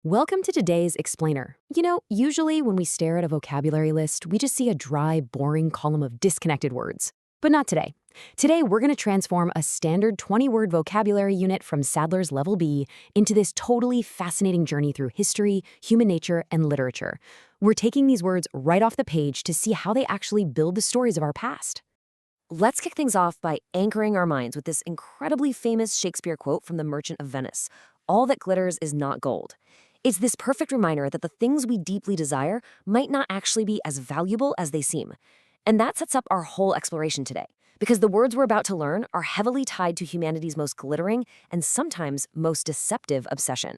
Welcome to today's Explainer. Usually when we stare at a vocabulary list, we just see a dry, boring column of disconnected words. But not today. Today, we're going to transform a standard 20-word vocabulary unit from Sadler's Level B into this totally fascinating journey through history, human nature, and literature. We're taking these words right off the page to see how they actually build the stories of our past. Let's kick things off by anchoring our minds with this incredibly famous Shakespeare quote from The Merchant of Venice: "All that glitters is not gold." It's this perfect reminder that the things we deeply desire might not actually be as valuable as they seem. And that sets up our whole exploration today, because the words we're about to learn are heavily tied to humanity's most glittering and sometimes most deceptive obsession.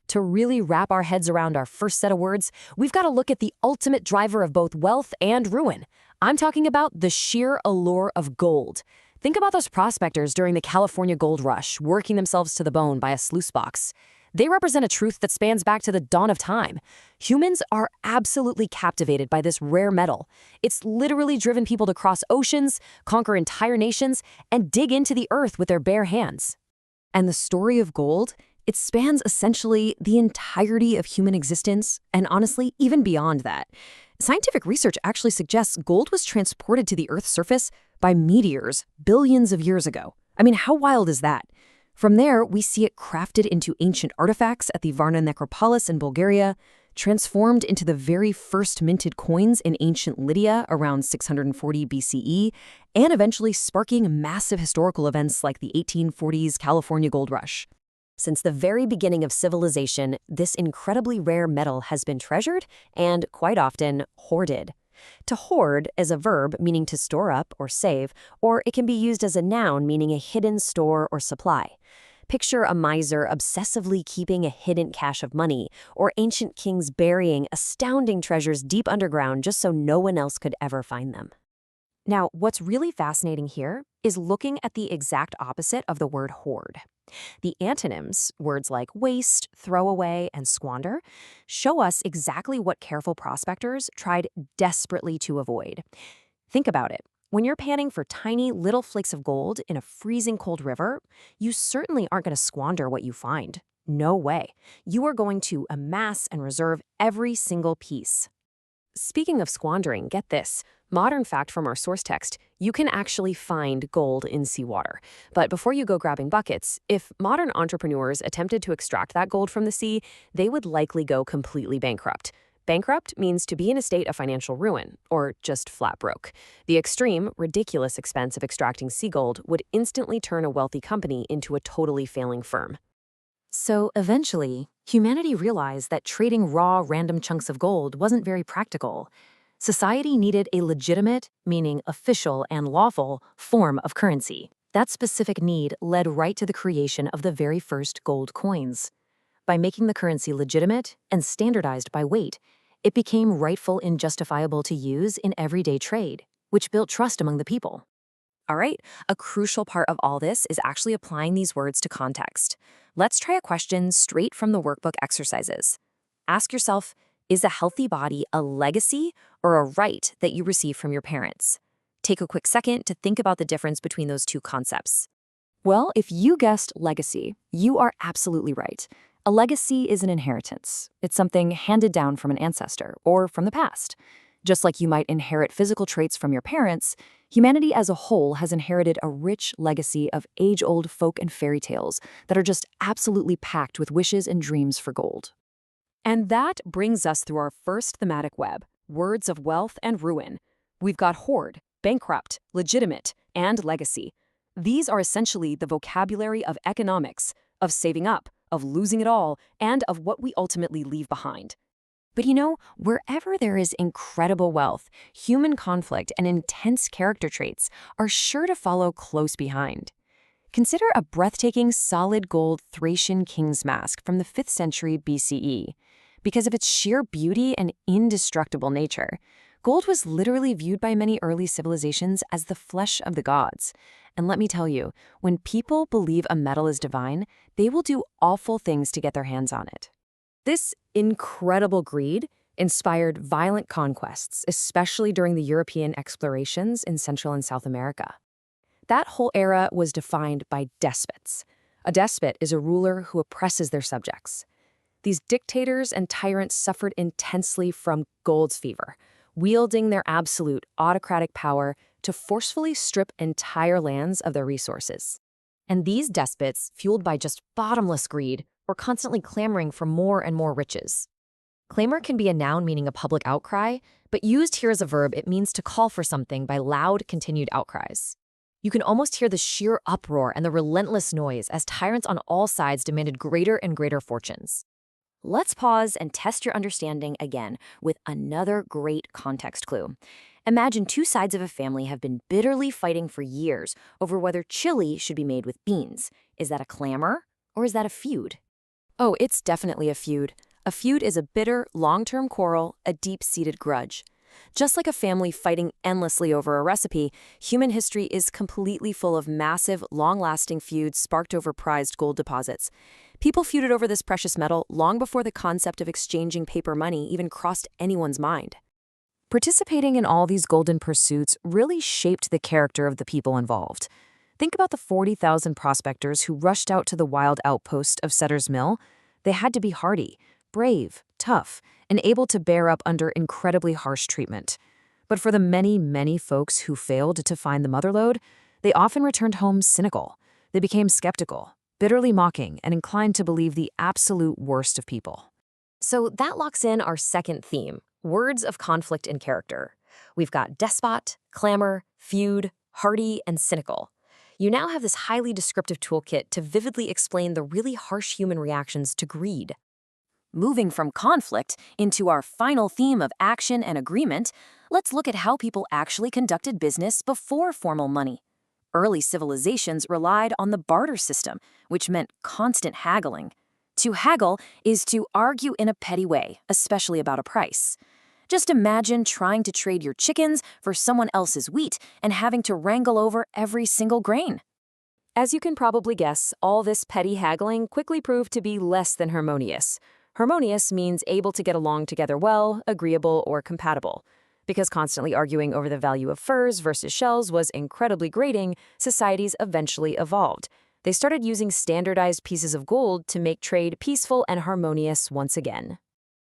To really wrap our heads around our first set of words, we've got to look at the ultimate driver of both wealth and ruin. I'm talking about the sheer allure of gold. Think about those prospectors during the California gold rush, working themselves to the bone by a sluice box. They represent a truth that spans back to the dawn of time. Humans are absolutely captivated by this rare metal. It's literally driven people to cross oceans, conquer entire nations, and dig into the earth with their bare hands. And the story of gold? It spans essentially the entirety of human existence, and honestly, even beyond that. Scientific research actually suggests gold was transported to the Earth's surface by meteors billions of years ago. I mean, how wild is that? From there, we see it crafted into ancient artifacts at the Varna Necropolis in Bulgaria, transformed into the very first minted coins in ancient Lydia around 640 BCE, and eventually sparking massive historical events like the 1840s California gold rush. Since the very beginning of civilization, this incredibly rare metal has been treasured and, quite often, hoarded. To hoard is a verb meaning to store up or save, or it can be used as a noun meaning a hidden store or supply. Picture a miser obsessively keeping a hidden cache of money, or ancient kings burying astounding treasures deep underground just so no one else could ever find them. Now, what's really fascinating here is looking at the exact opposite of the word hoard. The antonyms, words like waste, throw away, and squander, show us exactly what careful prospectors tried desperately to avoid. Think about it. When you're panning for tiny little flakes of gold in a freezing cold river, you certainly aren't going to squander what you find. No way. You are going to amass and reserve every single piece. Speaking of squandering, get this. Modern fact from our source text: you can actually find gold in seawater. But before you go grabbing buckets, if modern entrepreneurs attempted to extract that gold from the sea, they would likely go completely bankrupt. Bankrupt means to be in a state of financial ruin, or just flat broke. The extreme, ridiculous expense of extracting sea gold would instantly turn a wealthy company into a totally failing firm. So eventually, humanity realized that trading raw, random chunks of gold wasn't very practical. Society needed a legitimate, meaning official and lawful, form of currency. That specific need led right to the creation of the very first gold coins. By making the currency legitimate and standardized by weight, it became rightful and justifiable to use in everyday trade, which built trust among the people. All right, a crucial part of all this is actually applying these words to context. Let's try a question straight from the workbook exercises. Ask yourself, is a healthy body a legacy or a right that you receive from your parents? Take a quick second to think about the difference between those two concepts. Well, if you guessed legacy, you are absolutely right. A legacy is an inheritance. It's something handed down from an ancestor or from the past. Just like you might inherit physical traits from your parents, humanity as a whole has inherited a rich legacy of age-old folk and fairy tales that are just absolutely packed with wishes and dreams for gold. And that brings us through our first thematic web, words of wealth and ruin. We've got hoard, bankrupt, legitimate, and legacy. These are essentially the vocabulary of economics, of saving up, of losing it all, and of what we ultimately leave behind. But wherever there is incredible wealth, human conflict and intense character traits are sure to follow close behind. Consider a breathtaking solid gold Thracian king's mask from the 5th century BCE. Because of its sheer beauty and indestructible nature, gold was literally viewed by many early civilizations as the flesh of the gods. And let me tell you, when people believe a metal is divine, they will do awful things to get their hands on it. This incredible greed inspired violent conquests, especially during the European explorations in Central and South America. That whole era was defined by despots. A despot is a ruler who oppresses their subjects. These dictators and tyrants suffered intensely from gold's fever, wielding their absolute autocratic power to forcefully strip entire lands of their resources. And these despots, fueled by just bottomless greed, were constantly clamoring for more and more riches. Clamor can be a noun meaning a public outcry, but used here as a verb, it means to call for something by loud, continued outcries. You can almost hear the sheer uproar and the relentless noise as tyrants on all sides demanded greater and greater fortunes. Let's pause and test your understanding again with another great context clue. Imagine two sides of a family have been bitterly fighting for years over whether chili should be made with beans. Is that a clamor or is that a feud? Oh, it's definitely a feud. A feud is a bitter, long-term quarrel, a deep-seated grudge. Just like a family fighting endlessly over a recipe, human history is completely full of massive, long-lasting feuds sparked over prized gold deposits. People feuded over this precious metal long before the concept of exchanging paper money even crossed anyone's mind. Participating in all these golden pursuits really shaped the character of the people involved. Think about the 40,000 prospectors who rushed out to the wild outpost of Setter's Mill. They had to be hardy, brave, tough, and able to bear up under incredibly harsh treatment. But for the many, many folks who failed to find the motherlode, they often returned home cynical. They became skeptical, bitterly mocking, and inclined to believe the absolute worst of people. So that locks in our second theme, words of conflict and character. We've got despot, clamor, feud, hardy, and cynical. You now have this highly descriptive toolkit to vividly explain the really harsh human reactions to greed. Moving from conflict into our final theme of action and agreement, let's look at how people actually conducted business before formal money. Early civilizations relied on the barter system, which meant constant haggling. To haggle is to argue in a petty way, especially about a price. Just imagine trying to trade your chickens for someone else's wheat and having to wrangle over every single grain. As you can probably guess, all this petty haggling quickly proved to be less than harmonious. Harmonious means able to get along together well, agreeable, or compatible. Because constantly arguing over the value of furs versus shells was incredibly grating, societies eventually evolved. They started using standardized pieces of gold to make trade peaceful and harmonious once again.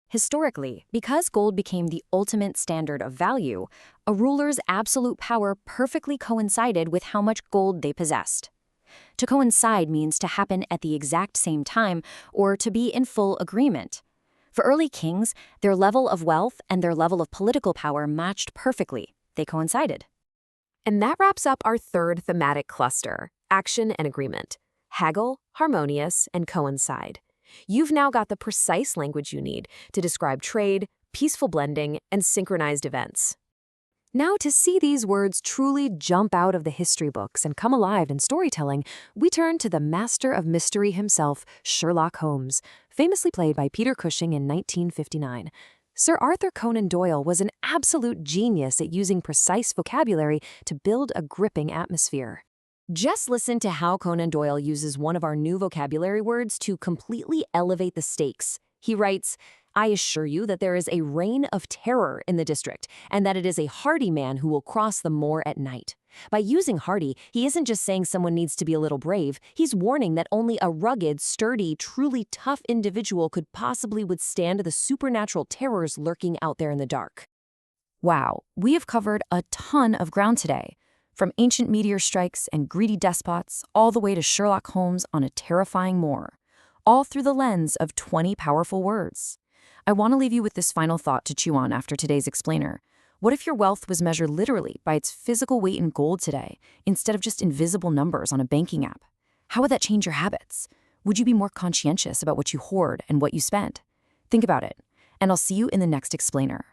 Historically, because gold became the ultimate standard of value, a ruler's absolute power perfectly coincided with how much gold they possessed. To coincide means to happen at the exact same time or to be in full agreement. For early kings, their level of wealth and their level of political power matched perfectly. They coincided. And that wraps up our third thematic cluster, action and agreement. Haggle, harmonious, and coincide. You've now got the precise language you need to describe trade, peaceful blending, and synchronized events. Now, to see these words truly jump out of the history books and come alive in storytelling, we turn to the master of mystery himself, Sherlock Holmes, famously played by Peter Cushing in 1959. Sir Arthur Conan Doyle was an absolute genius at using precise vocabulary to build a gripping atmosphere. Just listen to how Conan Doyle uses one of our new vocabulary words to completely elevate the stakes. He writes, "I assure you that there is a reign of terror in the district, and that it is a hardy man who will cross the moor at night." By using hardy, he isn't just saying someone needs to be a little brave, he's warning that only a rugged, sturdy, truly tough individual could possibly withstand the supernatural terrors lurking out there in the dark. Wow, we have covered a ton of ground today. From ancient meteor strikes and greedy despots, all the way to Sherlock Holmes on a terrifying moor. All through the lens of 20 powerful words. I want to leave you with this final thought to chew on after today's explainer. What if your wealth was measured literally by its physical weight in gold today, instead of just invisible numbers on a banking app? How would that change your habits? Would you be more conscientious about what you hoard and what you spend? Think about it, and I'll see you in the next explainer.